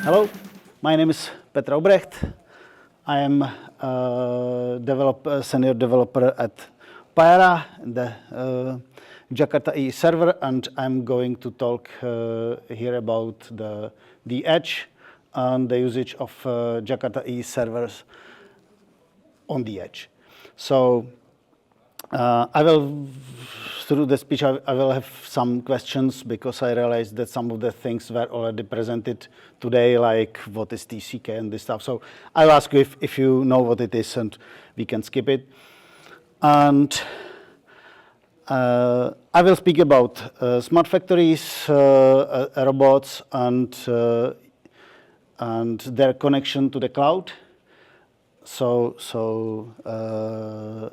Hello, my name is Petr Aubrecht. I am senior developer at Payara, the Jakarta EE server, and I'm going to talk here about the edge and the usage of Jakarta EE servers on the edge. So through the speech, I will have some questions because I realized that some of the things were already presented today, like what is TCK and this stuff. So I'll ask you if you know what it is, and we can skip it. And I will speak about smart factories, robots, and their connection to the cloud. So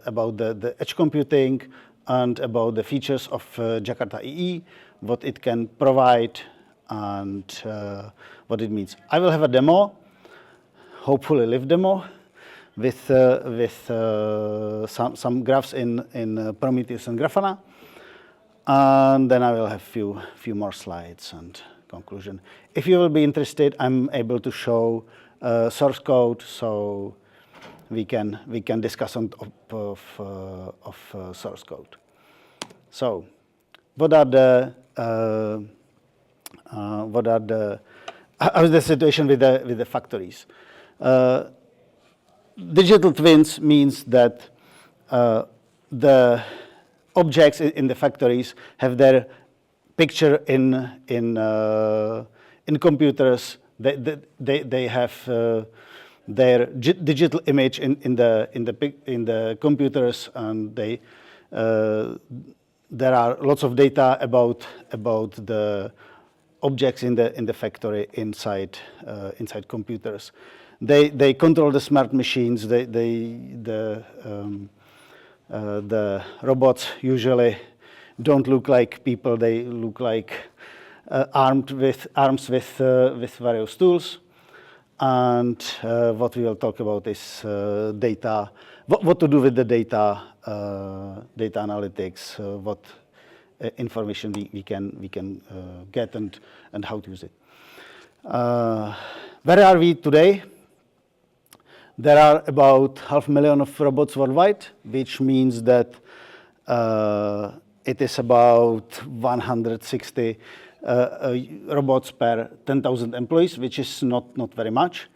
about the edge computing and about the features of Jakarta EE, what it can provide, and what it means. I will have a demo, hopefully live demo, with some graphs in Prometheus and Grafana, and then I will have few more slides and conclusion. If you will be interested, I'm able to show source code, so we can discuss on top of source code. So, how is the situation with the factories? Digital twins means that the objects in the factories have their picture in computers. They have their digital image in the computers, and there are lots of data about the objects in the factory inside computers. They control the smart machines. The robots usually don't look like people. They look like arms with various tools. And what we will talk about is data, what to do with the data, data analytics, what information we can get and how to use it. Where are we today? There are about 500,000 of robots worldwide, which means that it is about 160 robots per 10,000 employees, which is not very much.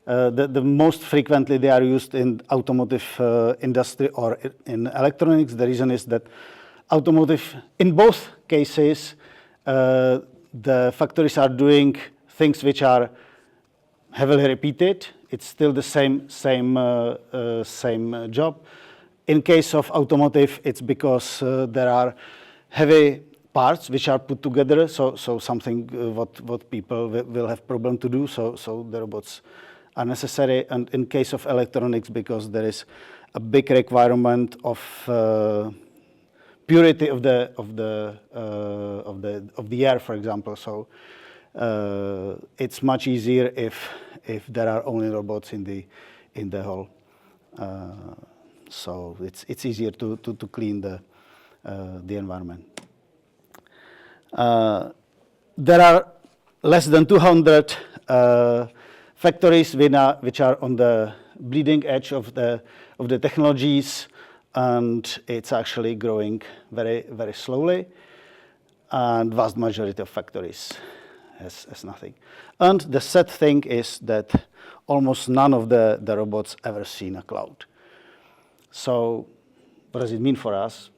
The most frequently they are used in automotive industry or in electronics. The reason is that automotive, in both cases, the factories are doing things which are heavily repeated. It's still the same job. In case of automotive, it's because there are heavy parts which are put together, so something what people will have problem to do. So the robots are necessary. And in case of electronics, because there is a big requirement of purity of the air, for example. So it's much easier if there are only robots in the hall. So it's easier to clean the environment. There are less than 200 factories which are on the bleeding edge of the technologies, and it's actually growing very slowly. And vast majority of factories has nothing. And the sad thing is that almost none of the robots ever seen a cloud. So what does it mean for us?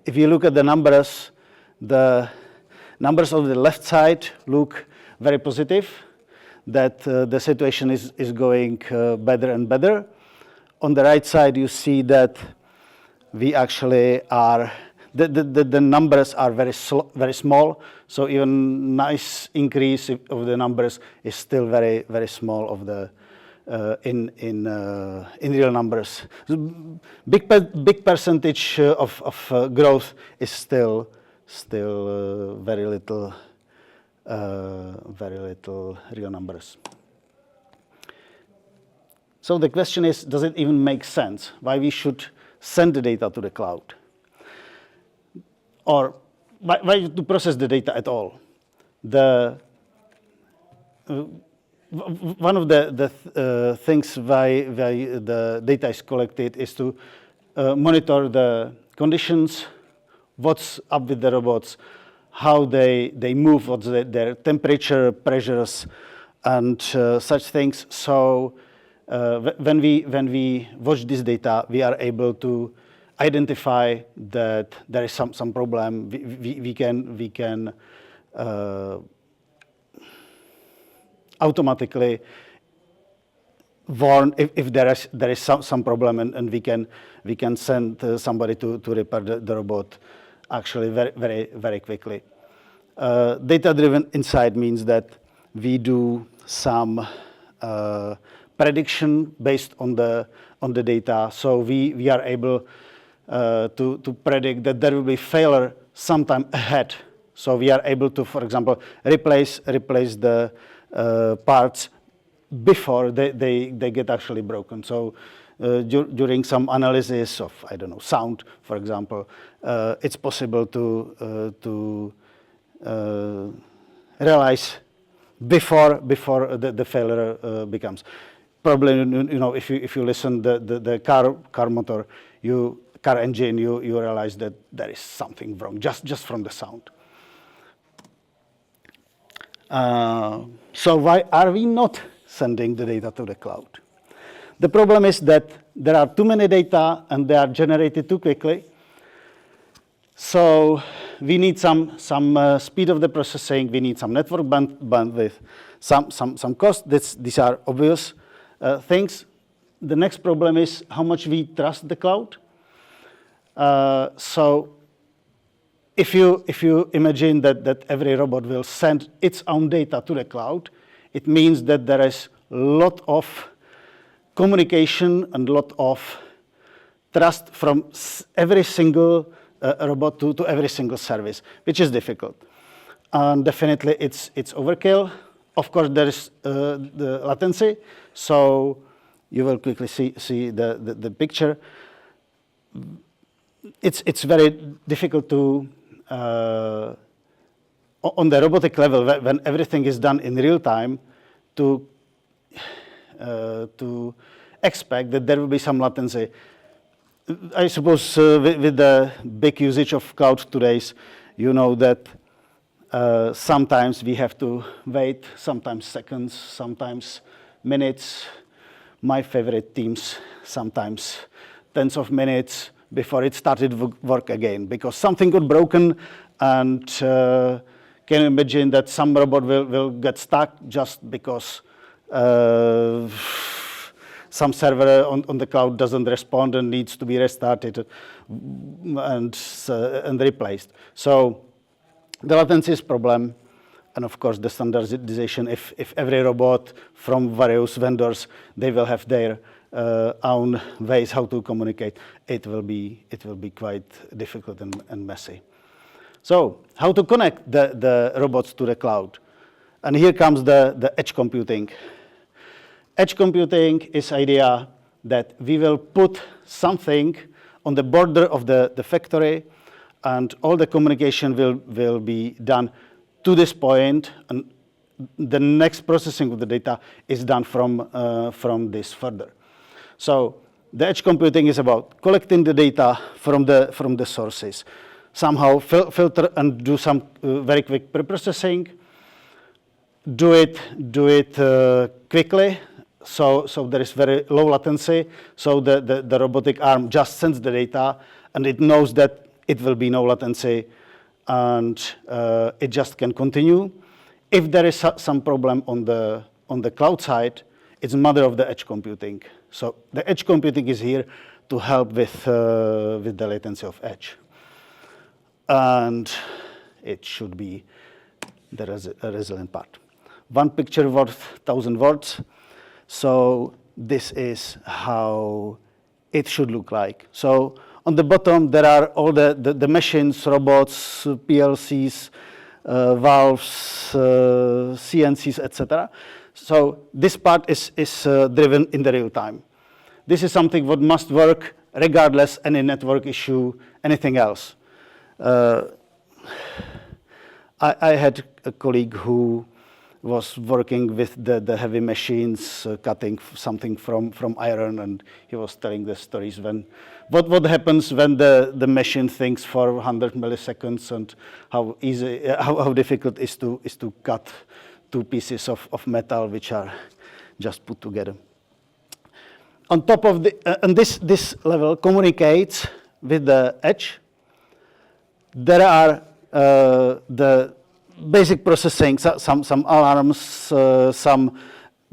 If you look at the numbers on the left side look very positive, that the situation is going better and better. On the right side, you see that we actually are, the numbers are very small, so even nice increase of the numbers is still very small of the in real numbers. Big percentage of growth is still very little real numbers. So the question is, does it even make sense why we should send the data to the cloud? Or why to process the data at all? The one of the things why the data is collected is to monitor the conditions, what's up with the robots, how they move, what's their temperature, pressures, and such things. So when we watch this data, we are able to identify that there is some problem. We can automatically warn if there is some problem, and we can send somebody to repair the robot actually very quickly. Data-driven insight means that we do some prediction based on the data. So we are able to predict that there will be failure sometime ahead. So we are able to, for example, replace the parts before they get actually broken. So during some analysis of, I don't know, sound, for example, it's possible to realize before the failure becomes. Probably, if you listen the car motor, car engine, you realize that there is something wrong just from the sound. So why are we not sending the data to the cloud? The problem is that there are too many data and they are generated too quickly. So we need some speed of the processing. We need some network bandwidth, some cost. These are obvious things. The next problem is how much we trust the cloud. So if you imagine that every robot will send its own data to the cloud, it means that there is a lot of communication and a lot of trust from every single robot to every single service, which is difficult. And definitely it's overkill. Of course, there is the latency. So you will quickly see the picture. It's very difficult to, on the robotic level, when everything is done in real time, to expect that there will be some latency. I suppose with the big usage of cloud today, you know that sometimes we have to wait, sometimes seconds, sometimes minutes. My favorite teams, sometimes tens of minutes before it started work again, because something got broken, and can you imagine that some robot will get stuck just because some server on the cloud doesn't respond and needs to be restarted and replaced. So the latency is a problem, and of course the standardization. If every robot from various vendors, they will have their own ways how to communicate, it will be quite difficult and messy. So how to connect the robots to the cloud? And here comes the edge computing. Edge computing is idea that we will put something on the border of the factory, and all the communication will be done to this point, and the next processing of the data is done from this further. So the edge computing is about collecting the data from the sources, somehow filter and do some very quick preprocessing, do it quickly, so there is very low latency, so the robotic arm just sends the data, and it knows that it will be no latency, and it just can continue. If there is some problem on the cloud side, it's a matter of the edge computing. So the edge computing is here to help with the latency of edge. And it should be the resilient part. One picture worth 1,000 words. So this is how it should look like. So on the bottom, there are all the machines, robots, PLCs, valves, CNCs, etc. So this part is driven in the real time. This is something that must work regardless any network issue, anything else. I had a colleague who was working with the heavy machines, cutting something from iron, and he was telling the stories when what happens when the machine thinks for 100 milliseconds, and how easy, how difficult it is to cut two pieces of metal which are just put together. On top of and this level communicates with the edge. There are the basic processing, some alarms, some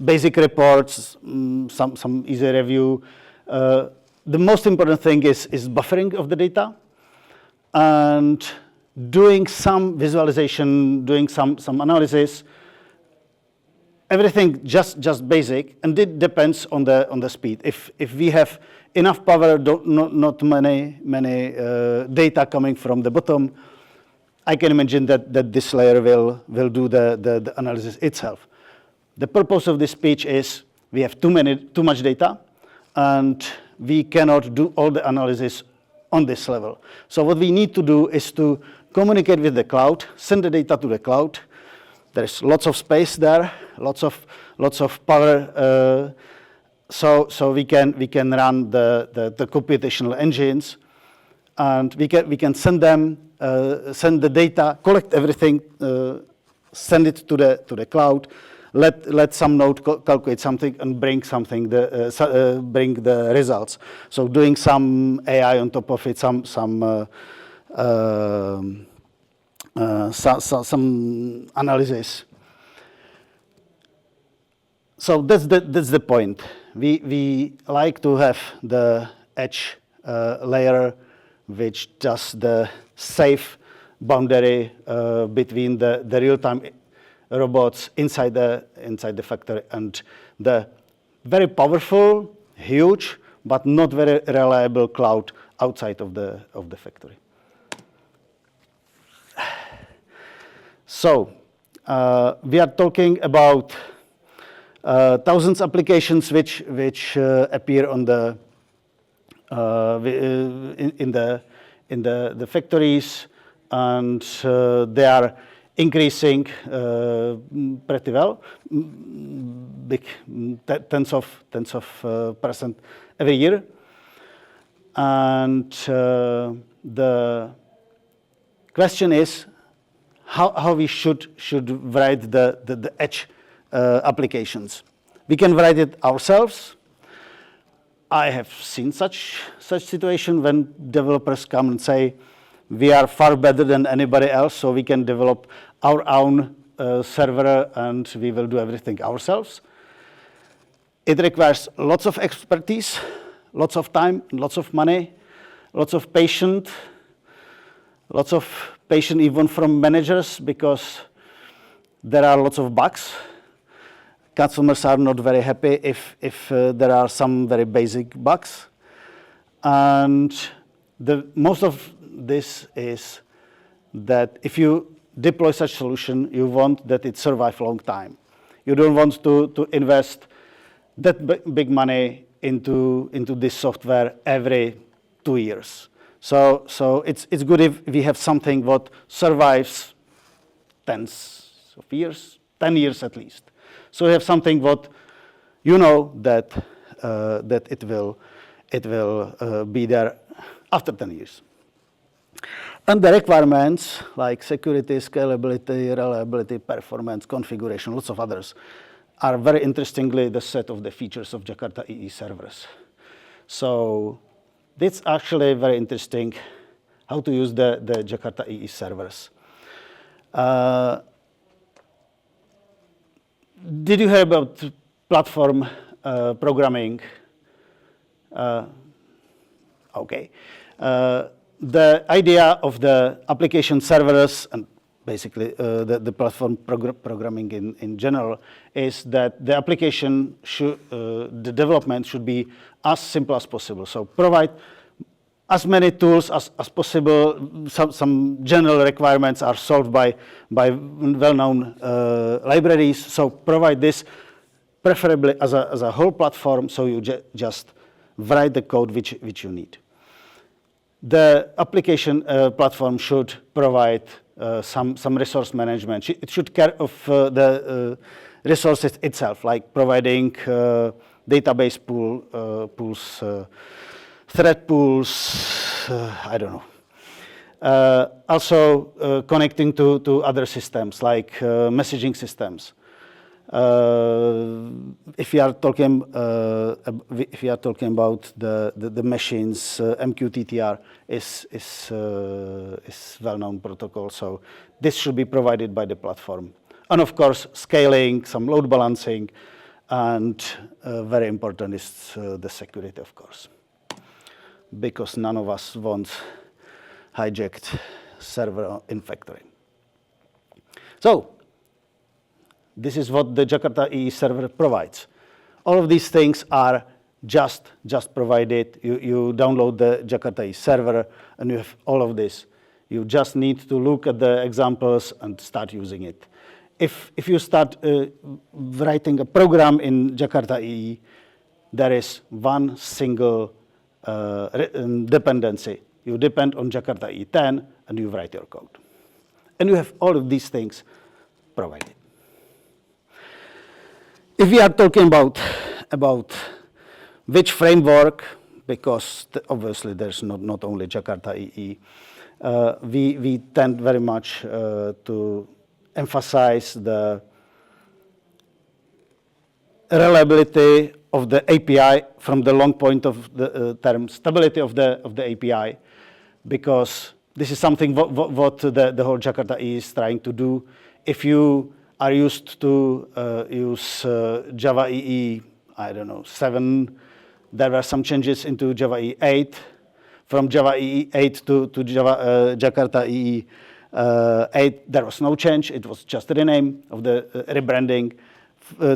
basic reports, some easy review. The most important thing is buffering of the data and doing some visualization, doing some analysis. Everything just basic, and it depends on the speed. If we have enough power, not many data coming from the bottom, I can imagine that this layer will do the analysis itself. The purpose of this speech is we have too much data, and we cannot do all the analysis on this level. So what we need to do is to communicate with the cloud, send the data to the cloud. There's lots of space there, lots of power, so we can run the computational engines, and we can send the data, collect everything, send it to the cloud, let some node calculate something and bring bring the results. So doing some AI on top of it, some analysis. So that's the point. We like to have the edge layer, which does the safe boundary between the real-time robots inside the factory and the very powerful, huge, but not very reliable cloud outside of the factory. So we are talking about thousands of applications which appear on in the factories, and they are increasing pretty well, big tens of percent every year, and the question is how we should write the edge applications. We can write it ourselves. I have seen such situation when developers come and say, we are far better than anybody else, so we can develop our own server and we will do everything ourselves. It requires lots of expertise, lots of time, lots of money, lots of patience even from managers, because there are lots of bugs. Customers are not very happy if there are some very basic bugs. And most of this is that if you deploy such solution, you want that it survive a long time. You don't want to invest that big money into this software every 2 years. So it's good if we have something what survives tens of years, 10 years at least. So we have something what you know that it will be there after 10 years. And the requirements like security, scalability, reliability, performance, configuration, lots of others, are very interestingly the set of the features of Jakarta EE servers. So it's actually very interesting how to use the Jakarta EE servers. Did you hear about platform programming? Okay. The idea of the application servers and basically the platform programming in general is that the application the development should be as simple as possible. So provide as many tools as possible. Some general requirements are solved by well-known libraries. So provide this preferably as a whole platform, so you just write the code which you need. The application platform should provide some resource management. It should care of the resources itself, like providing database pools, thread pools, I don't know. Also connecting to other systems like messaging systems. If we are talking about the machines, MQTTR is well-known protocol, so this should be provided by the platform. And of course, scaling, some load balancing, and very important is the security, of course, because none of us wants hijacked server in factory. So this is what the Jakarta EE server provides. All of these things are just provided. You download the Jakarta EE server, and you have all of this. You just need to look at the examples and start using it. If you start writing a program in Jakarta EE, there is one single dependency. You depend on Jakarta EE 10, and you write your code. And you have all of these things provided. If we are talking about which framework, because obviously there's not only Jakarta EE, we tend very much to emphasize the reliability of the API from the long point of the term, stability of the API, because this is something what the whole Jakarta EE is trying to do. If you are used to use Java EE, I don't know, 7. There were some changes into Java EE 8. From Java EE 8 to Jakarta EE 8, there was no change. It was just the rename of the rebranding. To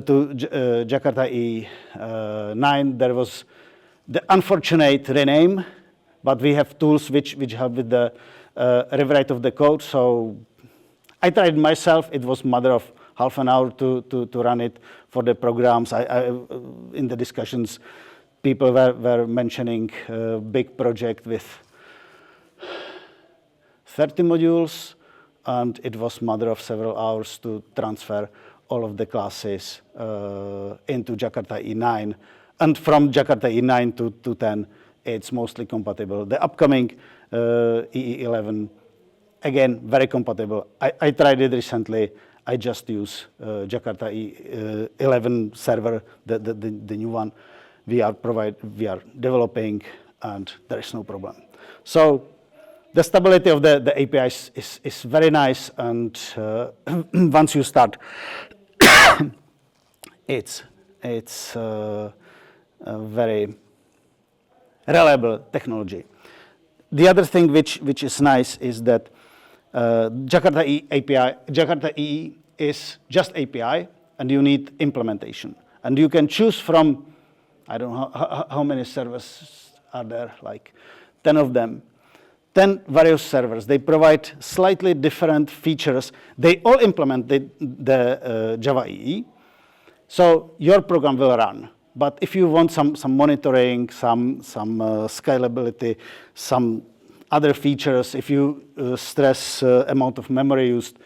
Jakarta EE 9, there was the unfortunate rename, but we have tools which help with the rewrite of the code. So I tried myself. It was a matter of half an hour to run it for the programs. In the discussions, people were mentioning a big project with 30 modules, and it was a matter of several hours to transfer all of the classes into Jakarta EE 9. And from Jakarta EE 9 to 10, it's mostly compatible. The upcoming EE 11, again, very compatible. I tried it recently. I just use Jakarta EE 11 server, the new one we are developing, and there is no problem. So the stability of the APIs is very nice, and once you start, it's a very reliable technology. The other thing which is nice is that Jakarta EE is just API, and you need implementation. And you can choose from, I don't know how many servers are there, like 10 of them. 10 various servers. They provide slightly different features. They all implement the Java EE. So your program will run. But if you want some monitoring, some scalability, some other features, if you stress amount of memory used,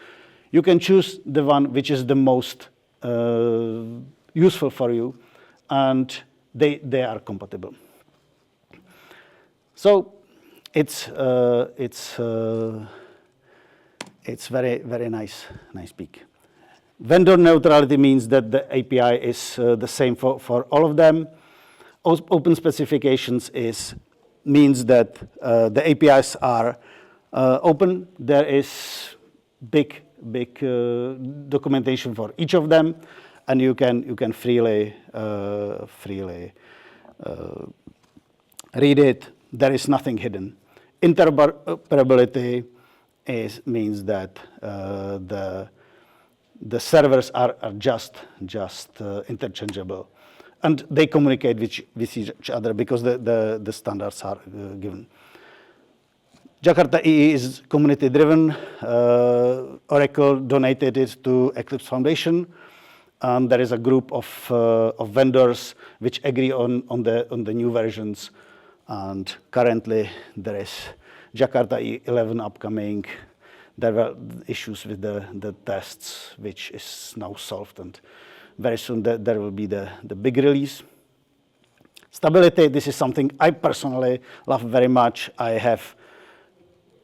you can choose the one which is the most useful for you, and they are compatible. So it's very nice peak. Vendor neutrality means that the API is the same for all of them. Open specifications means that the APIs are open. There is big documentation for each of them, and you can freely read it. There is nothing hidden. Interoperability means that the servers are just interchangeable, and they communicate with each other because the standards are given. Jakarta EE is community-driven. Oracle donated it to Eclipse Foundation. There is a group of vendors which agree on the new versions, And currently there is Jakarta 11 upcoming. There were issues with the tests, which is now solved, and very soon there will be the big release. Stability, this is something I personally love very much. I have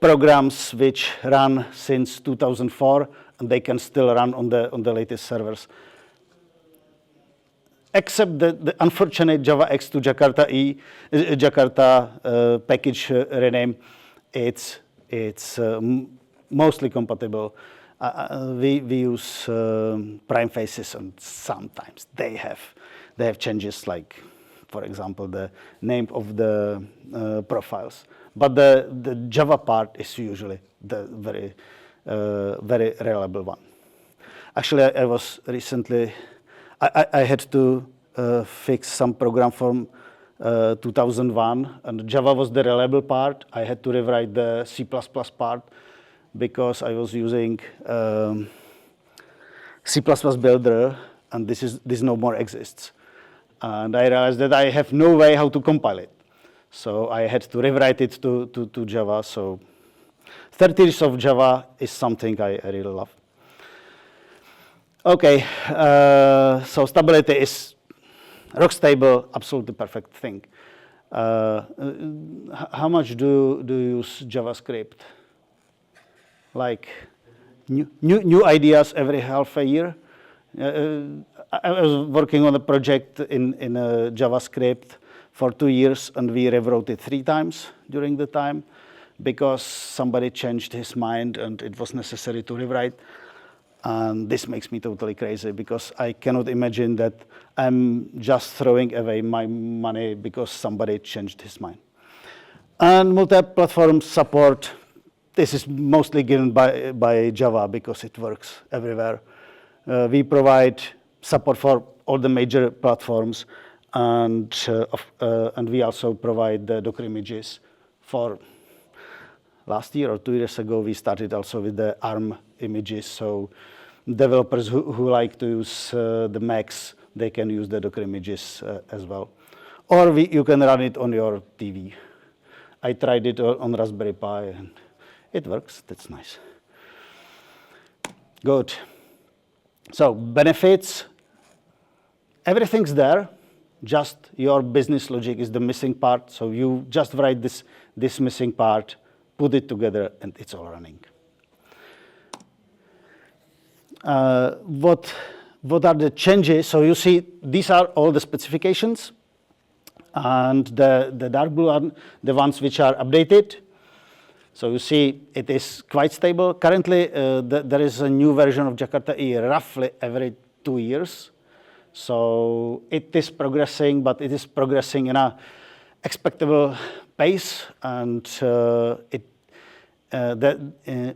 programs which run since 2004, and they can still run on the latest servers. Except the unfortunate Java X2 Jakarta package rename, it's mostly compatible. We use prime faces, and sometimes they have changes, like, for example, the name of the profiles. But the Java part is usually the very reliable one. Actually, I was recently, I had to fix some program from 2001, and Java was the reliable part. I had to rewrite the C++ part because I was using C++ builder, and this no more exists. And I realized that I have no way how to compile it. So I had to rewrite it to Java. So 30 years of Java is something I really love. Okay, so stability is rock stable, absolutely perfect thing. How much do you use JavaScript? Like new ideas every half a year? I was working on a project in JavaScript for 2 years, and we rewrote it 3 times during the time because somebody changed his mind and it was necessary to rewrite. And this makes me totally crazy because I cannot imagine that I'm just throwing away my money because somebody changed his mind. And multi-platform support, this is mostly given by Java because it works everywhere. We provide support for all the major platforms, and we also provide the Docker images. For last year or 2 years ago, we started also with the ARM images. So developers who like to use the Macs, they can use the Docker images as well. Or you can run it on your TV. I tried it on Raspberry Pi, and it works. That's nice. Good. So benefits, everything's there. Just your business logic is the missing part. So you just write this missing part, put it together, and it's all running. What are the changes? So you see, these are all the specifications, and the dark blue are the ones which are updated. So you see, it is quite stable. Currently, there is a new version of Jakarta E roughly every 2 years. So it is progressing, but it is progressing in a expectable pace, and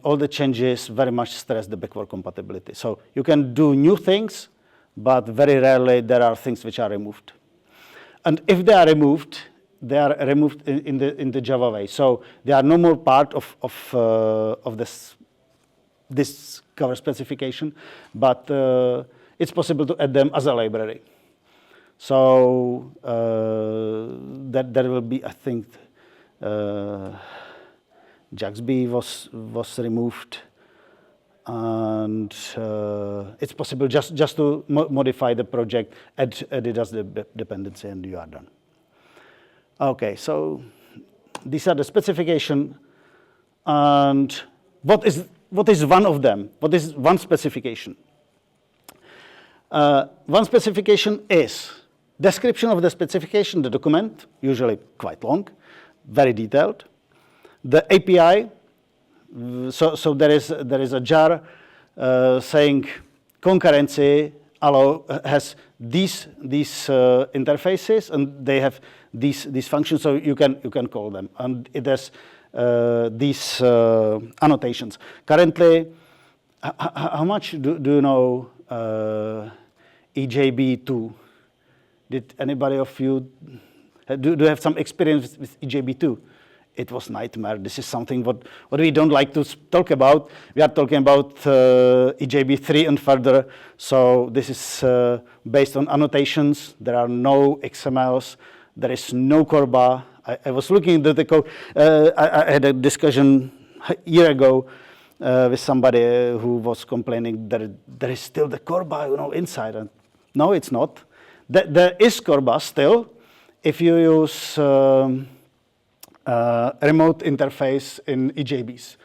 all the changes very much stress the backward compatibility. So you can do new things, but very rarely there are things which are removed. And if they are removed in the Java way. So they are no more part of this cover specification, but it's possible to add them as a library. So that there will be, I think, Jaxby was removed, and it's possible just to modify the project, add it as the dependency, and you are done. Okay, so these are the specification, and what is one of them? What is one specification? One specification is description of the specification, the document, usually quite long, very detailed. The API, so there is a jar saying concurrency has these interfaces, and they have these functions, so you can call them, and it has these annotations. Currently, how much do you know EJB2? Did anybody of you do you have some experience with EJB2? It was nightmare. This is something what we don't like to talk about. We are talking about EJB3 and further. So this is based on annotations. There are no XMLs. There is no Corba. I was looking at the code. I had a discussion a year ago with somebody who was complaining that there is still the Corba, inside. And no, it's not. There is Corba still if you use remote interface in EJBs.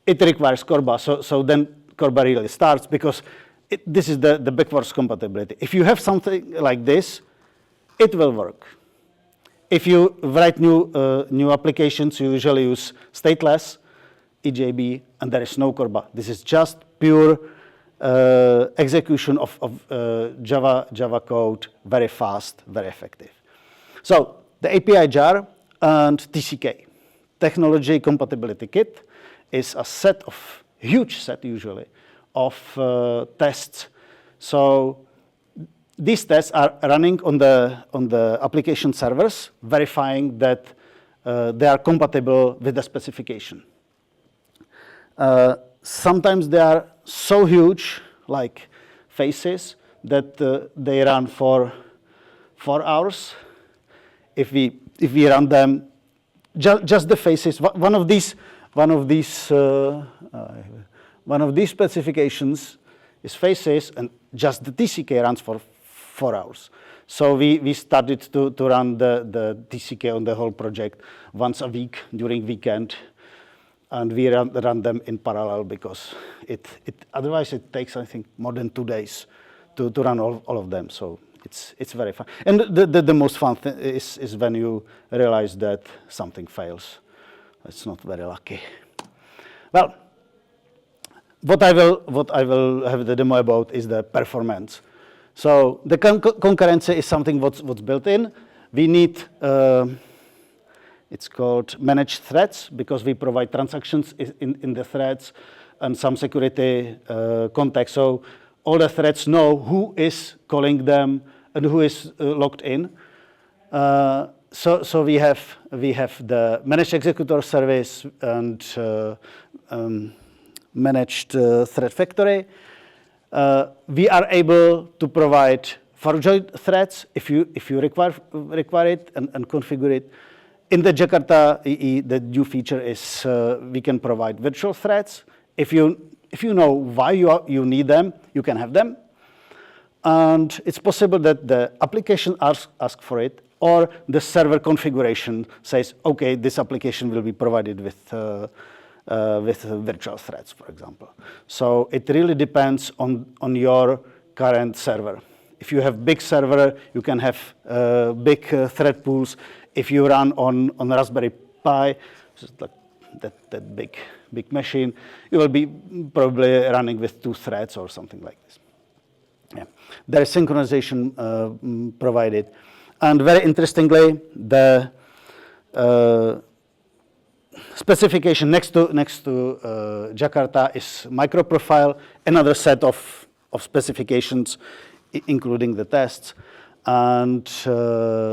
It requires Corba, so then Corba really starts because this is the backwards compatibility. If you have something like this, it will work. If you write new applications, you usually use stateless EJB, and there is no Corba. This is just pure execution of Java code, very fast, very effective. So the API jar and TCK, Technology Compatibility Kit, is a set of, huge set usually, of tests. So these tests are running on the application servers, verifying that they are compatible with the specification. Sometimes they are so huge, like faces, that they run for 4 hours. If we run them, just the faces, one of these specifications is faces, and just the TCK runs for 4 hours. So we started to run the TCK on the whole project once a week during weekend, and we run them in parallel because otherwise it takes, I think, more than 2 days to run all of them. So it's very fun. And the most fun thing is when you realize that something fails. It's not very lucky. Well, what I will have the demo about is the performance. So the concurrency is something what's built in. We need it's called managed threads because we provide transactions in the threads and some security context. So all the threads know who is calling them and who is logged in. So we have the managed executor service and managed thread factory. We are able to provide forjoined threads if you require it and configure it. In the Jakarta EE, the new feature is we can provide virtual threads. If you know why you need them, you can have them. And it's possible that the application asks for it, or the server configuration says, okay, this application will be provided with virtual threads, for example. So it really depends on your current server. If you have big server, you can have big thread pools. If you run on Raspberry Pi, just like that big machine, you will be probably running with 2 threads or something like this. Yeah. There is synchronization provided. And very interestingly, the specification next to Jakarta is microprofile, another set of specifications, including the tests. And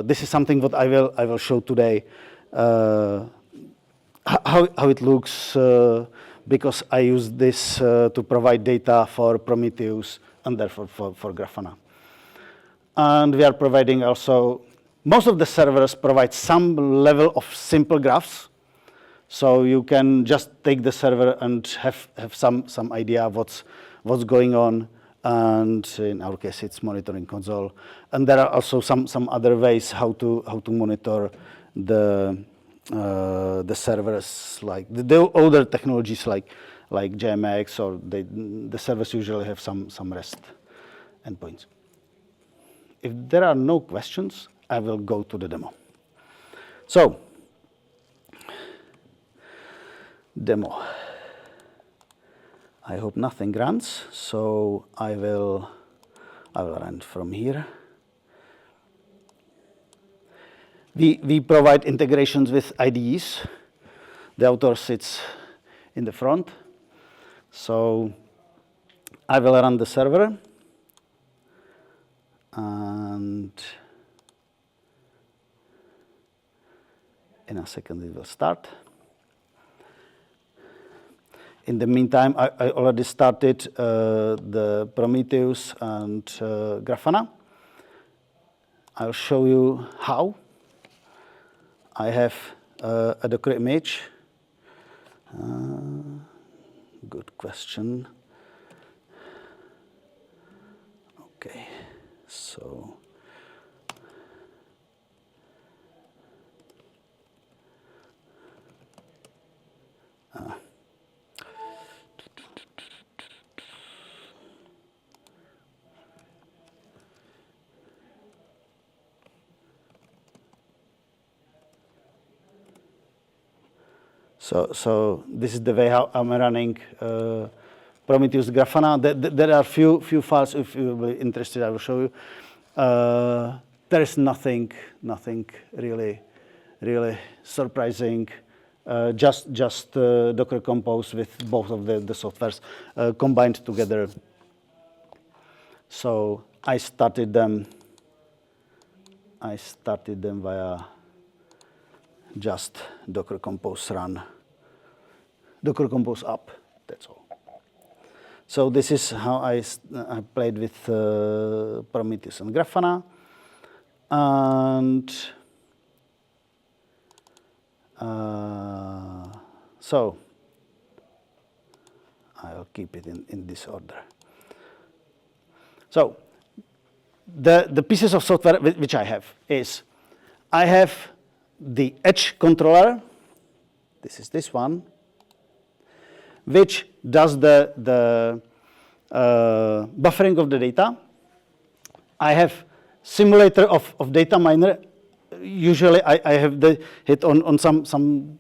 this is something that I will show today, how it looks, because I use this to provide data for Prometheus and therefore for Grafana. And we are providing also, most of the servers provide some level of simple graphs. So you can just take the server and have some idea what's going on. And in our case, it's monitoring console. And there are also some other ways how to monitor the servers, like the older technologies like JMX, or the servers usually have some REST endpoints. If there are no questions, I will go to the demo. So, demo. I hope nothing runs, so I will run from here. We provide integrations with IDEs. The author sits in the front. So I will run the server, and in a second it will start. In the meantime, I already started the Prometheus and Grafana. I'll show you how. I have a Docker image. Good question. Okay, so So this is the way how I'm running Prometheus Grafana. There are few files. If you're really interested, I will show you. There is nothing really surprising. Just Docker Compose with both of the softwares combined together. So I started them via just Docker Compose run, Docker Compose up, that's all. So this is how I played with Prometheus and Grafana. And so I'll keep it in this order. So the pieces of software which I have is, I have the edge controller, this is this one, which does the buffering of the data. I have simulator of data miner. Usually I have it on some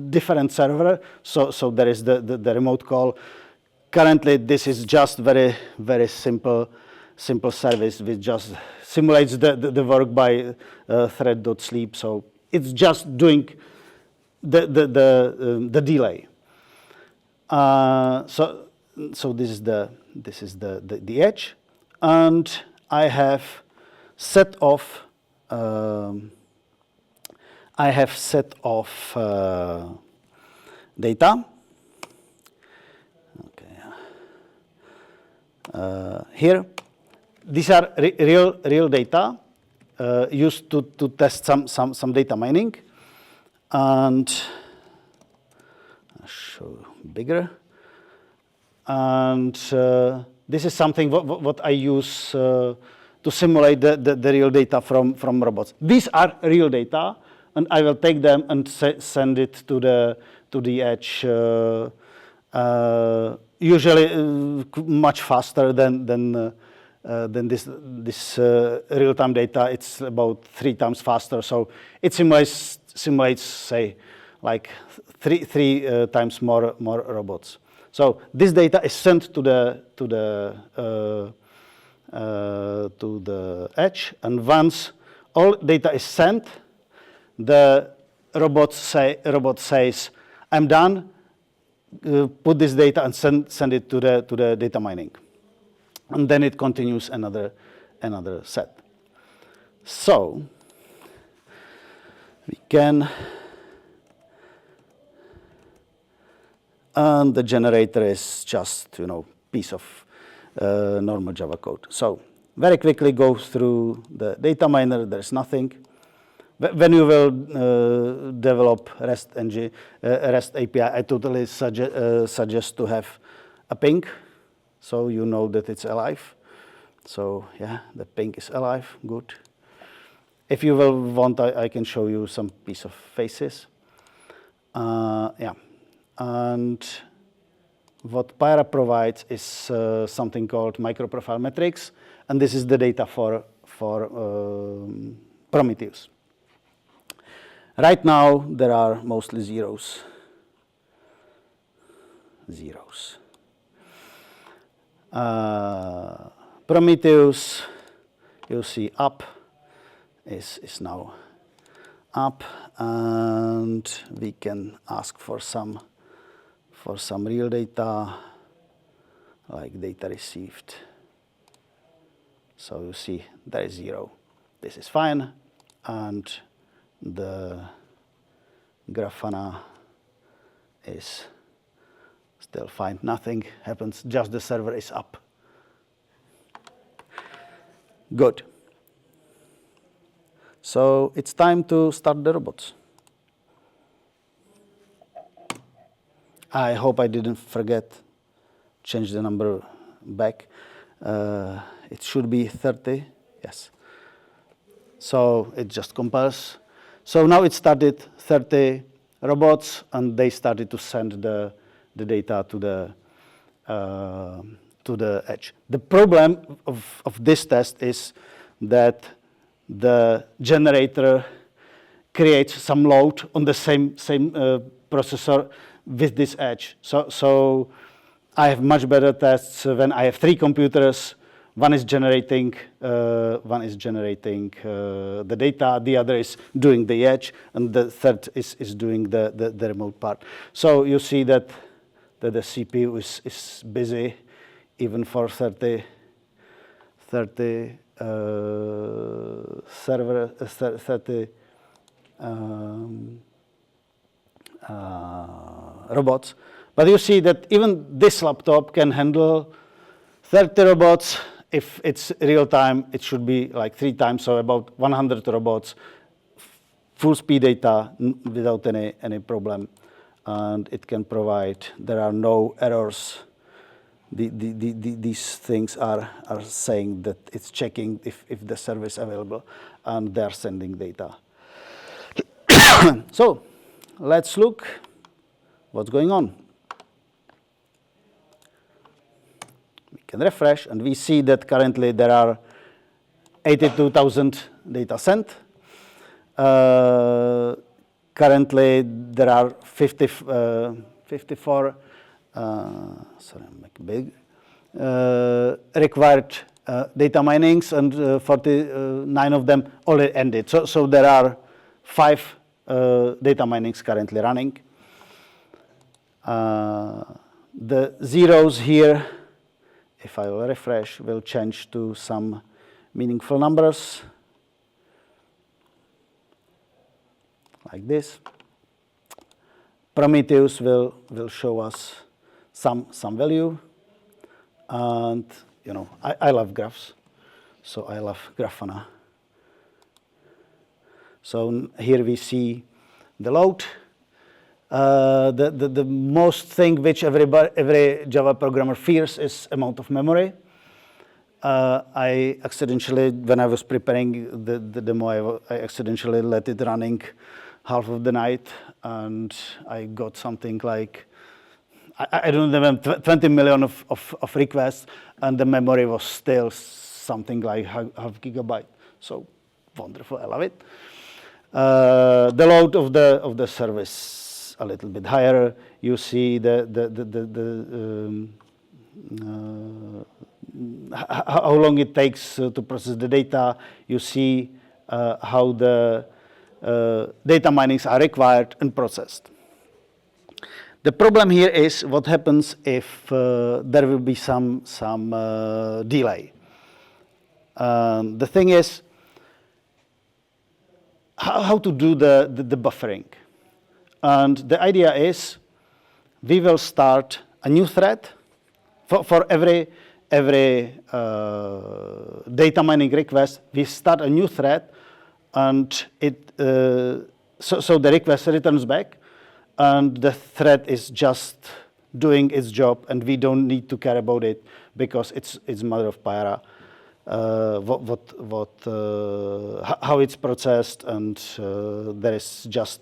different server, so there is the remote call. Currently this is just very simple service which just simulates the work by thread.sleep. So it's just doing the delay. So this is the edge, and I have set off data. Okay. Here, these are real data used to test some data mining, and I'll show bigger. And this is something what I use to simulate the real data from robots. These are real data, and I will take them and send it to the edge. Usually much faster than this real-time data. It's about 3 times faster. So it simulates say like three times more robots. So this data is sent to the edge, and once all data is sent, the robot says, "I'm done. Put this data and send it to the data mining," and then it continues another set. So we can. And the generator is just, piece of normal Java code. So very quickly go through the data miner. There's nothing. When you will develop REST API, I totally suggest to have a ping, so you know that it's alive. So yeah, the ping is alive. Good. If you will want, I can show you some piece of faces. Yeah. And what Pyra provides is something called microprofile metrics, and this is the data for Prometheus. Right now there are mostly zeros. Prometheus, you see up is now up, and we can ask for some real data, like data received. So you see there is 0. This is fine, and the Grafana is still fine. Nothing happens, just the server is up. Good. So it's time to start the robots. I hope I didn't forget, change the number back. It should be 30, yes. So it just compiles. So now it started 30 robots, and they started to send the data to the edge. The problem of this test is that the generator creates some load on the same processor with this edge. So I have much better tests when I have 3 computers. One is generating the data, the other is doing the edge, and the third is doing the remote part. So you see that the CPU is busy even for 30 robots. But you see that even this laptop can handle 30 robots. If it's real time, it should be like 3 times, so about 100 robots, full speed data without any problem. And it can provide, there are no errors. These things are saying that it's checking if the service is available, and they're sending data. So let's look what's going on. We can refresh, and we see that currently there are 82,000 data sent. Currently there are 54 required data minings, and 49 of them already ended. So there are 5 data minings currently running. The zeros here, if I will refresh, will change to some meaningful numbers, like this. Prometheus will show us some value, and I love graphs, so I love Grafana. So here we see the load. The most thing which every Java programmer fears is amount of memory. I accidentally, when I was preparing the demo, I accidentally let it running half of the night, and I got something like, I don't remember, 20 million of requests, and the memory was still something like half gigabyte. So wonderful, I love it. The load of the service a little bit higher. You see how long it takes to process the data. You see how the data minings are required and processed. The problem here is what happens if there will be some delay. The thing is how to do the buffering. And the idea is we will start a new thread for every data mining request. We start a new thread, and so the request returns back, and the thread is just doing its job, and we don't need to care about it because it's mother of Pyra. How it's processed, and there is just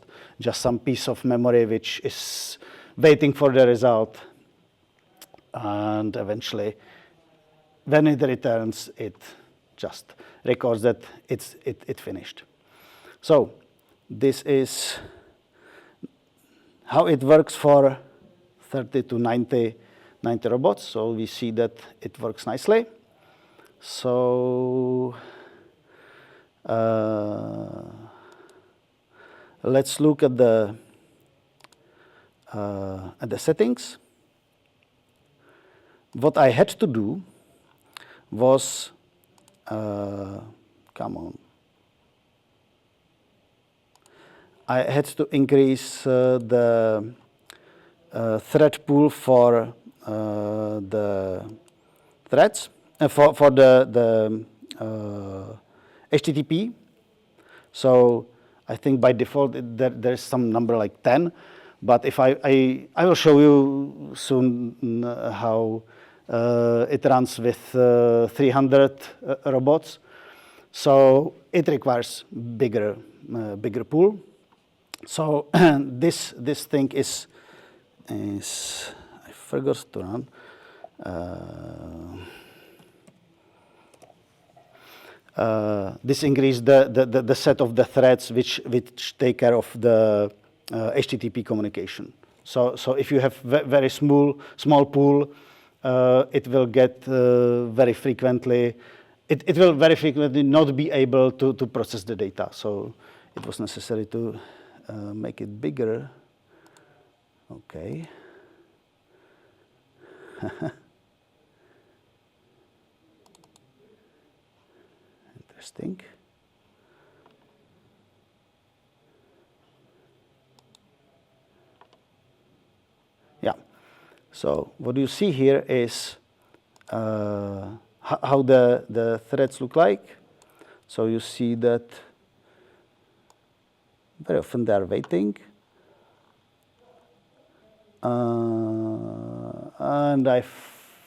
some piece of memory which is waiting for the result, and eventually when it returns, it just records that it finished. So this is how it works for 30 to 90 robots. So we see that it works nicely. So let's look at the settings. What I had to do was, I had to increase the thread pool for the threads, for the HTTP. So I think by default there is some number like 10, But if I will show you soon how it runs with 300 robots. So it requires bigger pool. So this thing is I forgot to run. This increases the set of the threads which take care of the HTTP communication. So if you have very small pool, it will get very frequently. It will very frequently not be able to process the data. So it was necessary to make it bigger. Okay. Interesting. Yeah. So what you see here is how the threads look like. So you see that very often they are waiting. And I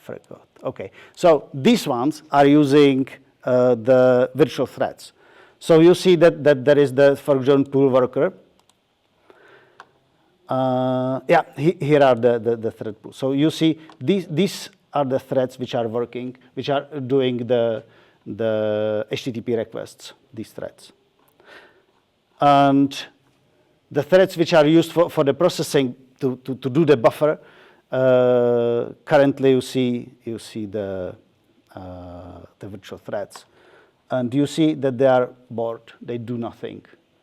forgot. Okay. So these ones are using the virtual threads. So you see that there is the, for example, pool worker. Yeah, here are the thread pools. So you see these are the threads which are working, which are doing the HTTP requests, these threads. And the threads which are used for the processing to do the buffer, currently you see the virtual threads. And you see that they are bored, they do nothing.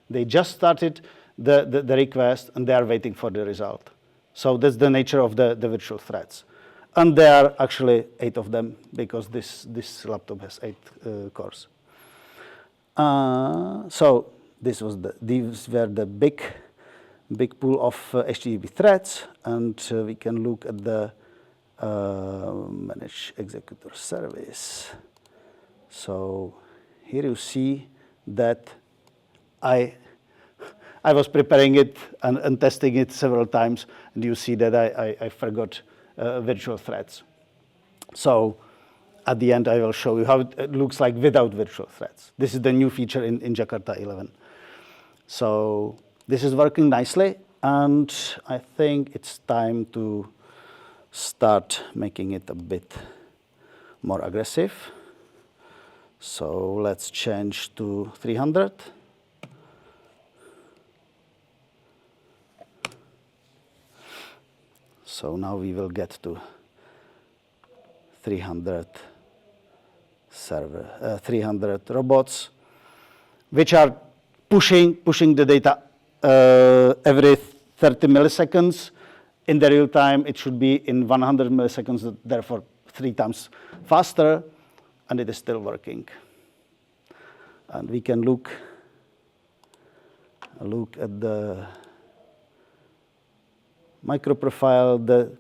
They just started the request and they are waiting for the result. So that's the nature of the virtual threads. And there are actually 8 of them because this laptop has 8 cores. So these were the big pool of HTTP threads, and we can look at the manage executor service. So here you see that I was preparing it and testing it several times, and you see that I forgot virtual threads. So at the end, I will show you how it looks like without virtual threads. This is the new feature in Jakarta 11. So this is working nicely, and I think it's time to start making it a bit more aggressive. So let's change to 300. So now we will get to 300 robots, which are pushing the data every 30 milliseconds. In the real time, it should be in 100 milliseconds, therefore 3 times faster, and it is still working. And we can look at the microprofile.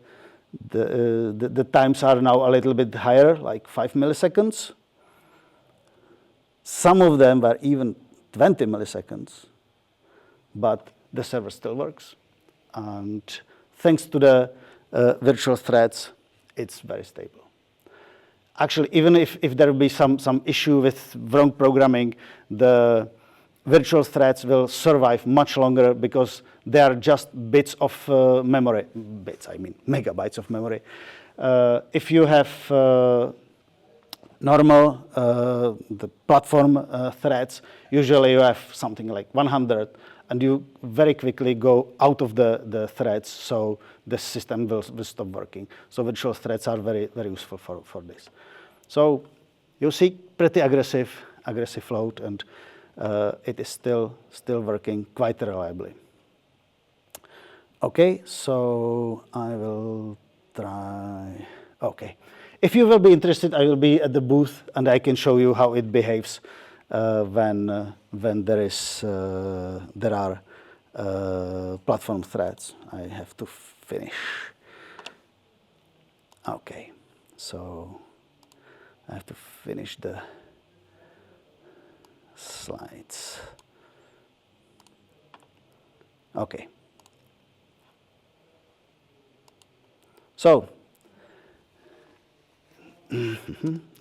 The times are now a little bit higher, like 5 milliseconds. Some of them were even 20 milliseconds, but the server still works. And thanks to the virtual threads, it's very stable. Actually, even if there will be some issue with wrong programming, the virtual threads will survive much longer because they are just bits of memory. Bits, I mean megabytes of memory. If you have normal the platform threads, usually you have something like 100, and you very quickly go out of the threads, so the system will stop working. So virtual threads are very, very useful for this. So you see pretty aggressive load, and it is still working quite reliably. Okay, so I will try. Okay, if you will be interested, I will be at the booth, and I can show you how it behaves when there are platform threads. I have to finish. Okay, so I have to finish the slides. Okay. So,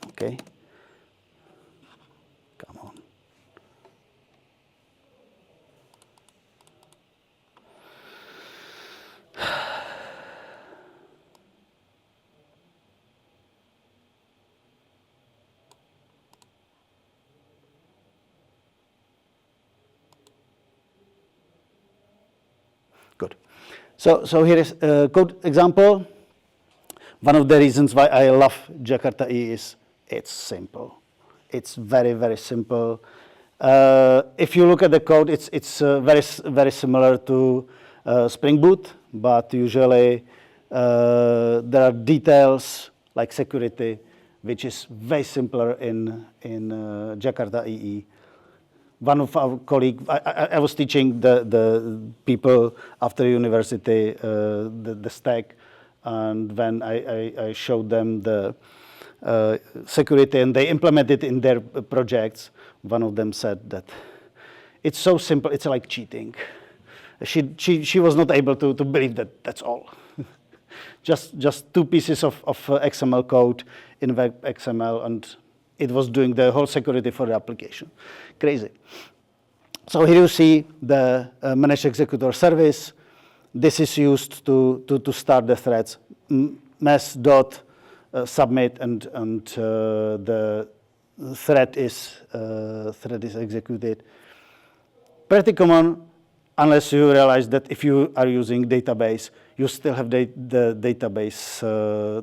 okay, come on. Good. So here is a code example. One of the reasons why I love Jakarta EE is it's simple. It's very, very simple. If you look at the code, it's very similar to Spring Boot, but usually there are details like security, which is way simpler in Jakarta EE. One of our colleagues, I was teaching the people after university the stack, and when I showed them the security and they implemented it in their projects, one of them said that it's so simple, it's like cheating. She was not able to believe that that's all. just 2 pieces of XML code in web XML, and it was doing the whole security for the application. Crazy. So here you see the managed executor service. This is used to start the threads. Mass.submit and the thread is executed. Pretty common, unless you realize that if you are using database, you still have the database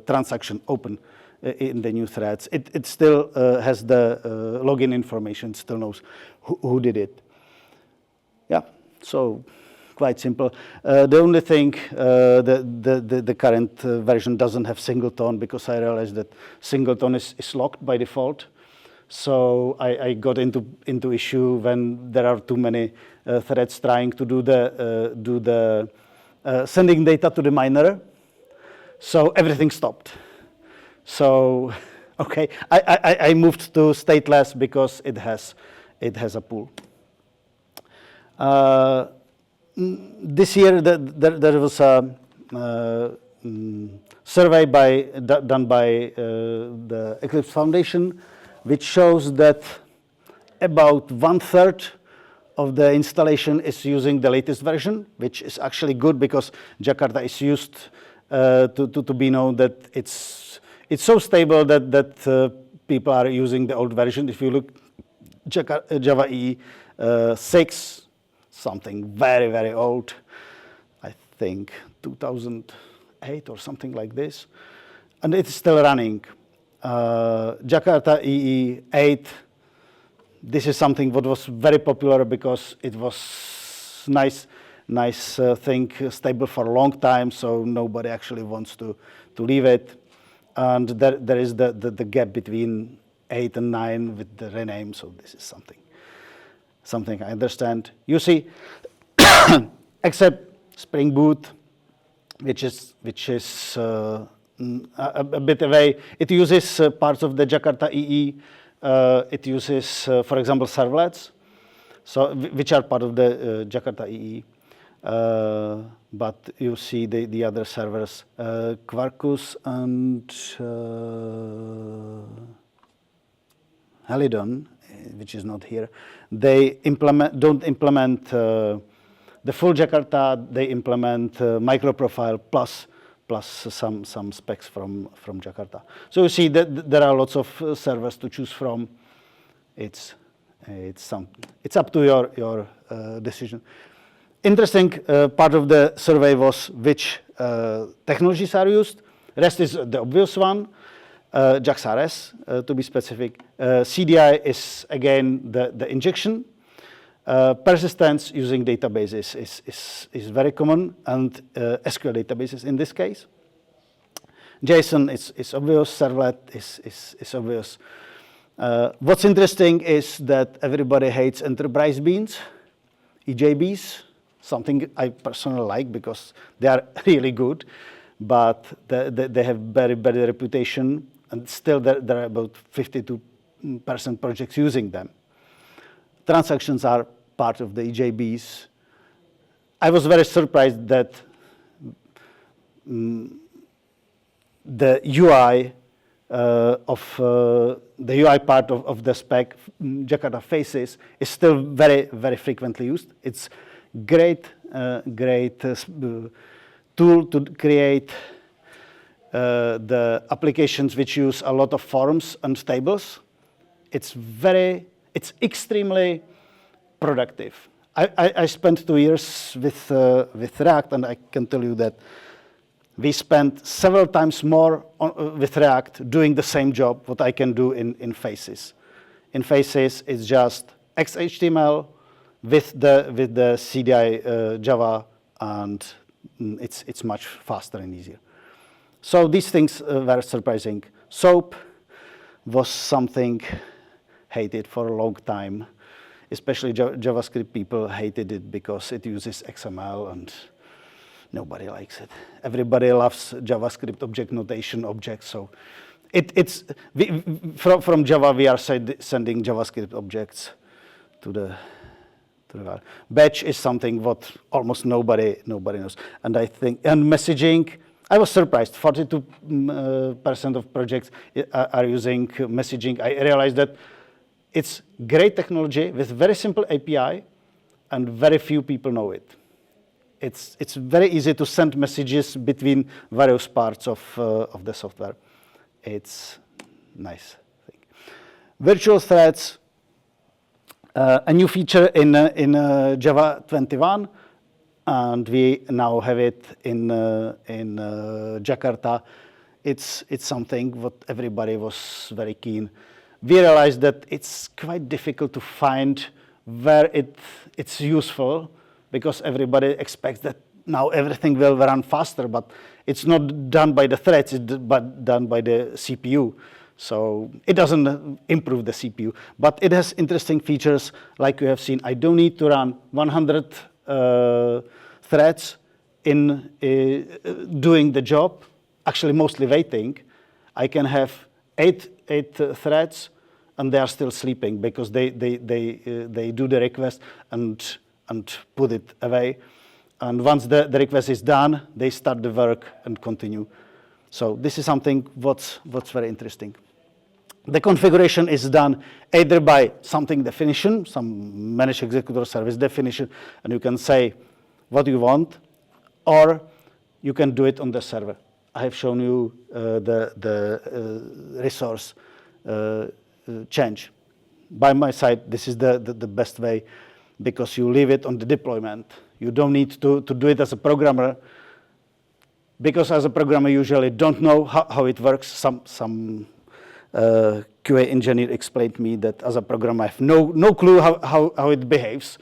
transaction open in the new threads. It still has the login information, still knows who did it. Yeah, so quite simple. The only thing, the current version doesn't have singleton, because I realized that singleton is locked by default. So I got into issue when there are too many threads trying to do the sending data to the miner. So everything stopped. So okay, I moved to stateless because it has a pool. This year there was a survey done by the Eclipse Foundation, which shows that about 1/3 of the installation is using the latest version, which is actually good because Jakarta is used to be known that it's so stable that people are using the old version. If you look Java EE 6, something very, very old, I think 2008 or something like this, and it's still running. Jakarta EE 8, this is something that was very popular because it was nice thing, stable for a long time, so nobody actually wants to leave it. And there is the gap between 8 and 9 with the rename, so this is something I understand. You see, except Spring Boot, which is a bit away. It uses parts of the Jakarta EE. It uses, for example, servlets, so which are part of the Jakarta EE. But you see the other servers, Quarkus and Helidon, which is not here. They don't implement the full Jakarta. They implement microprofile plus some specs from Jakarta. So you see that there are lots of servers to choose from. It's up to your decision. Interesting part of the survey was which technologies are used. Rest is the obvious one. JAX-RS, to be specific. CDI is again the injection. Persistence using databases is very common, and SQL databases in this case. JSON is obvious, servlet is obvious. What's interesting is that everybody hates enterprise beans, EJBs, something I personally like because they are really good, but they have very bad reputation, and still there are about 52% projects using them. Transactions are part of the EJBs. I was very surprised that the UI the UI part of the spec, Jakarta Faces, is still very, very frequently used. It's great tool to create the applications which use a lot of forms and tables. It's extremely productive. I spent 2 years with React, and I can tell you that we spent several times more with React doing the same job what I can do in Faces. In Faces, it's just XHTML with the CDI Java, and it's much faster and easier. So these things were surprising. SOAP was something hated for a long time. Especially JavaScript people hated it because it uses XML and nobody likes it. Everybody loves JavaScript object notation objects. So from Java we are sending JavaScript objects to the batch is something what almost nobody knows. And I think messaging, I was surprised. 42% of projects are using messaging. I realized that it's great technology with very simple API, and very few people know it. It's very easy to send messages between various parts of the software. It's nice thing. Virtual threads, a new feature in Java 21, and we now have it in Jakarta. It's something what everybody was very keen. We realized that it's quite difficult to find where it's useful, because everybody expects that now everything will run faster, but it's not done by the threads, it's done by the CPU. So it doesn't improve the CPU, but it has interesting features like you have seen. I don't need to run 100 threads in doing the job, actually mostly waiting. I can have eight threads, and they are still sleeping because they do the request and put it away. And once the request is done, they start the work and continue. So this is something what's very interesting. The configuration is done either by something definition, some managed executor service definition, and you can say what you want, or you can do it on the server. I have shown you the resource change. By my side, this is the best way, because you leave it on the deployment. You don't need to do it as a programmer, because as a programmer usually don't know how it works. Some QA engineer explained to me that as a programmer I have no clue how it behaves.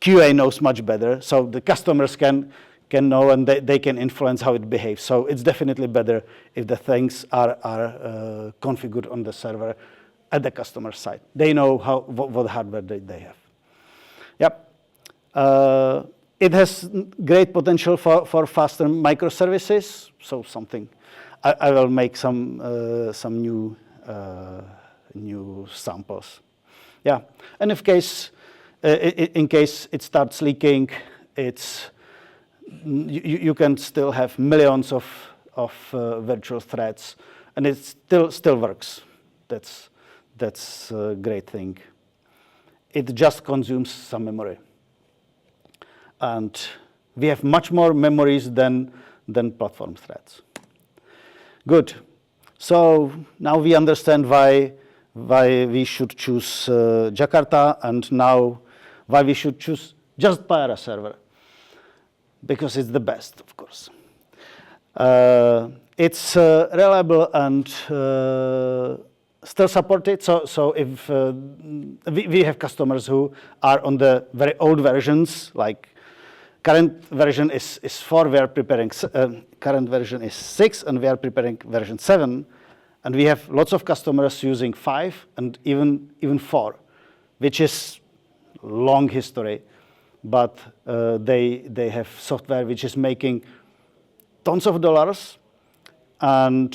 QA knows much better, so the customers can know, and they can influence how it behaves. So it's definitely better if the things are configured on the server at the customer side. They know what hardware they have. Yep. It has great potential for faster microservices. So something I will make some new samples. Yeah, and in case it starts leaking, you can still have millions of virtual threads, and it still works. That's a great thing. It just consumes some memory, and we have much more memories than platform threads. Good. So now we understand why we should choose Jakarta, and now why we should choose just Payara server, because it's the best, of course. It's reliable and still supported. So if we have customers who are on the very old versions, like current version is 4, we are preparing, current version is 6, and we are preparing version 7. And we have lots of customers using 5 and even 4, which is long history. But they have software which is making tons of dollars, and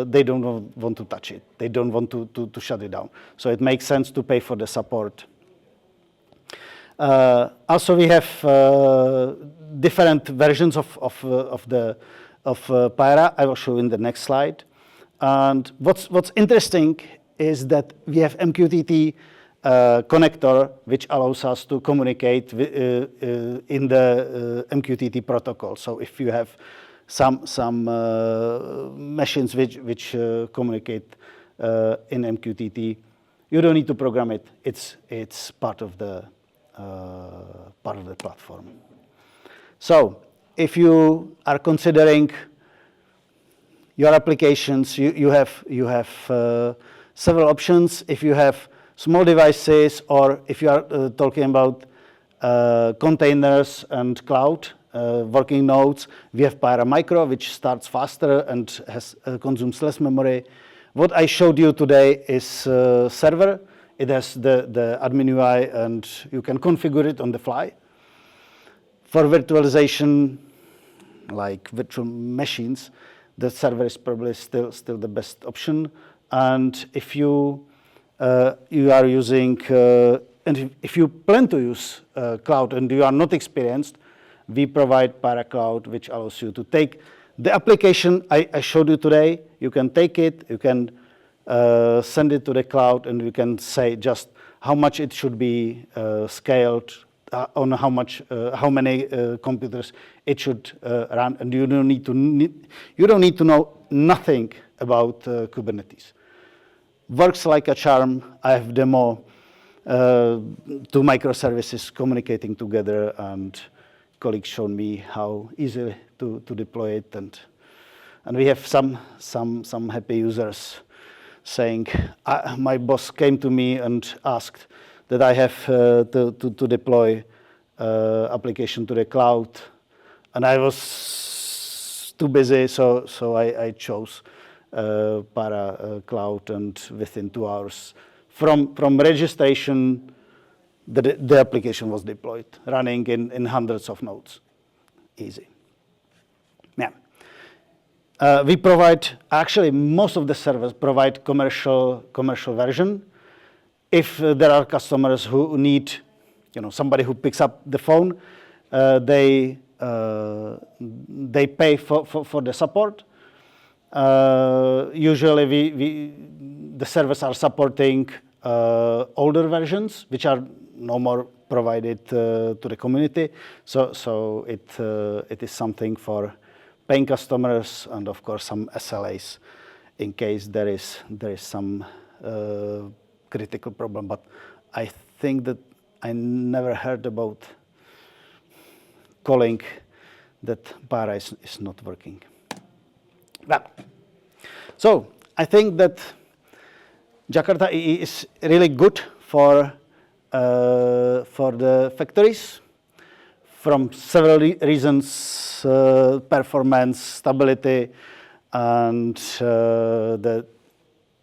they don't want to touch it. They don't want to shut it down. So it makes sense to pay for the support. Also, we have different versions of Pyra. I will show in the next slide. And what's interesting is that we have MQTT connector, which allows us to communicate in the MQTT protocol. So if you have some machines which communicate in MQTT, you don't need to program it. It's part of the platform. So if you are considering your applications, you have several options. If you have small devices, or if you are talking about containers and cloud working nodes, we have Pyra Micro, which starts faster and consumes less memory. What I showed you today is server. It has the admin UI, and you can configure it on the fly. For virtualization, like virtual machines, the server is probably still the best option. And if you are using, and if you plan to use cloud and you are not experienced, we provide Pyra Cloud, which allows you to take the application I showed you today. You can take it, you can send it to the cloud, and you can say just how much it should be scaled, on how many computers it should run, and you don't need to know nothing about Kubernetes. Works like a charm. I have demo, two microservices communicating together, and colleagues showed me how easy to deploy it, and we have some happy users saying, my boss came to me and asked that I have to deploy application to the cloud, and I was too busy, so I chose Pyra Cloud, and within 2 hours from registration, the application was deployed, running in hundreds of nodes. Easy. Yeah. We provide, actually, most of the servers provide commercial version. If there are customers who need, somebody who picks up the phone, they pay for the support. Usually, the servers are supporting older versions, which are no more provided to the community. So it is something for paying customers, and of course some SLAs in case there is some critical problem. But I think that I never heard about calling that Pyra is not working. Well, so I think that Jakarta EE is really good for the factories from several reasons: performance, stability, and the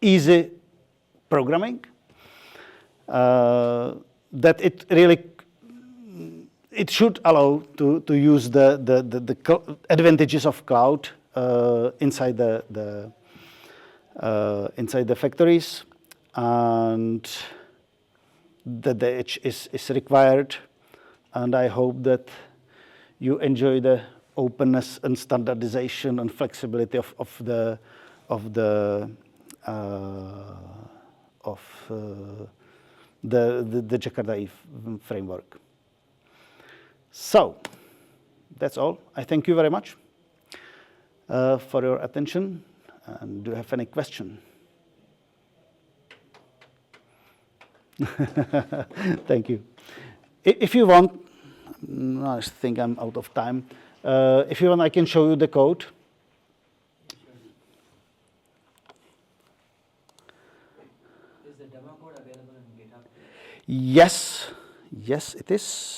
easy programming. That it should allow to use the advantages of cloud inside the factories, and that the edge is required. And I hope that you enjoy the openness and standardization and flexibility of the Jakarta EE framework. So that's all. I thank you very much for your attention. And do you have any question? Thank you. If you want, I think I'm out of time. If you want, I can show you the code. Is the demo code available in GitHub? Yes, it is.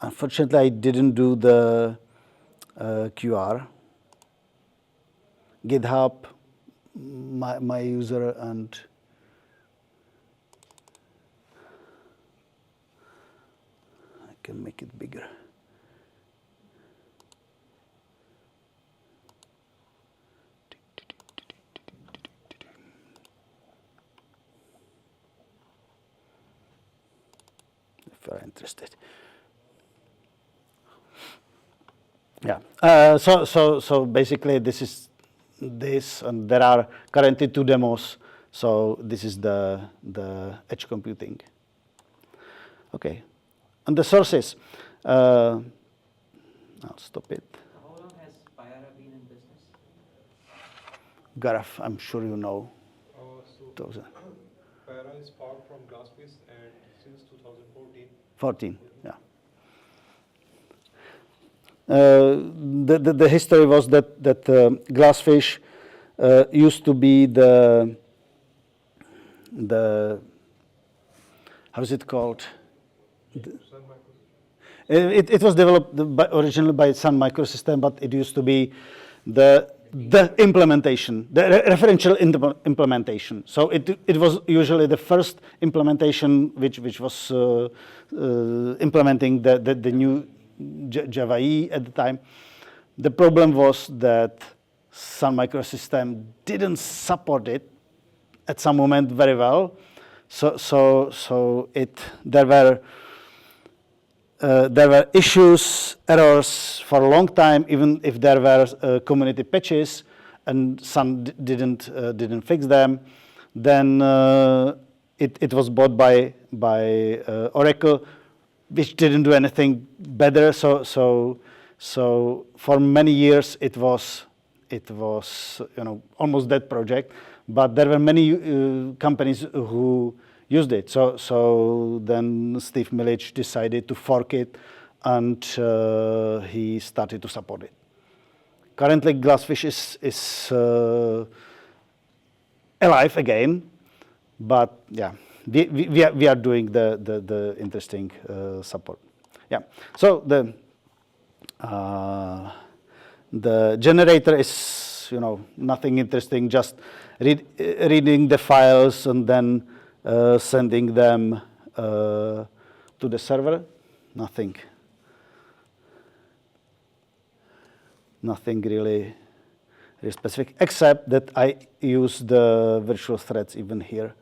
Unfortunately, I didn't do the QR. GitHub, my user, and I can make it bigger. If you're interested. Yeah. So basically, this is this, and there are currently 2 demos. So this is the edge computing. Okay. And the sources. I'll stop it. How long has Pyara been in business? Gareth, I'm sure you know. So Those. Para is powered from Glassfish and since 2014. 14, yeah. The history was that Glassfish used to be the how is it called? Sun Microsystems. It was developed originally by Sun Microsystem, but it used to be the implementation, the referential implementation. So it was usually the first implementation which was implementing the new Java EE at the time. The problem was that Sun Microsystem didn't support it at some moment very well. So there were issues, errors for a long time, even if there were community patches, and Sun didn't fix them. Then it was bought by Oracle, which didn't do anything better. So for many years it was almost dead project. But there were many companies who used it. So then Steve Milic decided to fork it, and he started to support it. Currently, Glassfish is alive again, but yeah, we are doing the interesting support. Yeah. So the generator is nothing interesting, just reading the files and then sending them to the server. Nothing really specific, except that I use the virtual threads even here.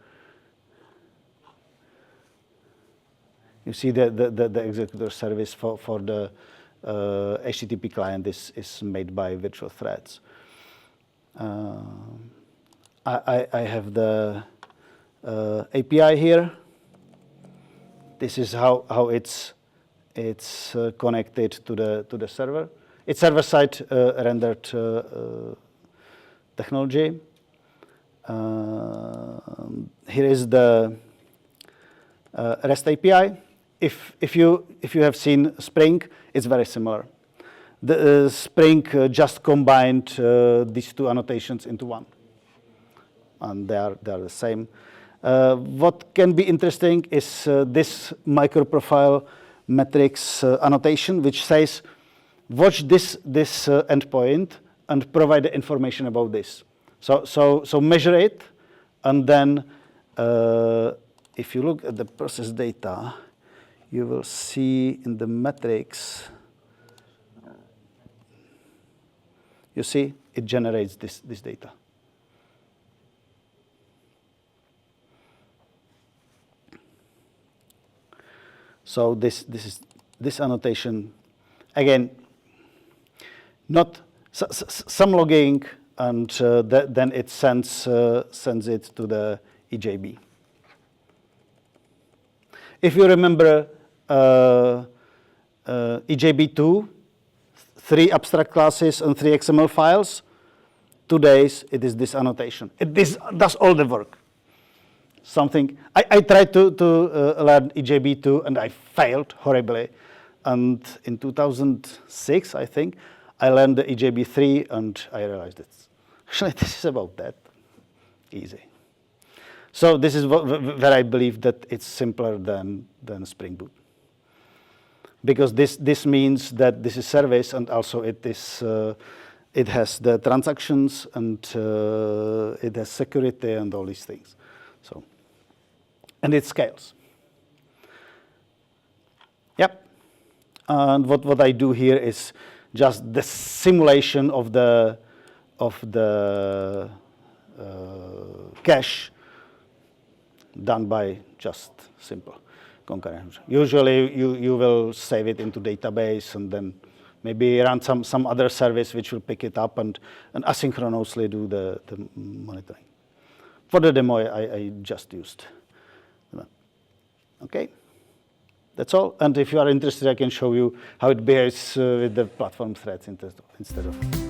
You see the executor service for the HTTP client is made by virtual threads. I have the API here. This is how it's connected to the server. It's server-side rendered technology. Here is the REST API. If you have seen Spring, it's very similar. The Spring just combined these 2 annotations into one, and they are the same. What can be interesting is this microprofile metrics annotation, which says, watch this endpoint and provide the information about this. So measure it, and then if you look at the process data, you will see in the metrics, you see, it generates this data. So this annotation, again, not some logging, and then it sends it to the EJB. If you remember EJB2, 3 abstract classes and 3 XML files, today's it is this annotation. This does all the work. Something I tried to learn EJB2 and I failed horribly. And in 2006, I think, I learned the EJB3 and I realized actually this is about that easy. So this is where I believe that it's simpler than Spring Boot, because this means that this is service, and also it has the transactions, and it has security and all these things. So, and it scales. Yep. And what I do here is just the simulation of the cache done by just simple concurrent. Usually you will save it into database and then maybe run some other service which will pick it up and asynchronously do the monitoring. For the demo, I just used that. Okay, that's all. And if you are interested, I can show you how it behaves with the platform threads instead of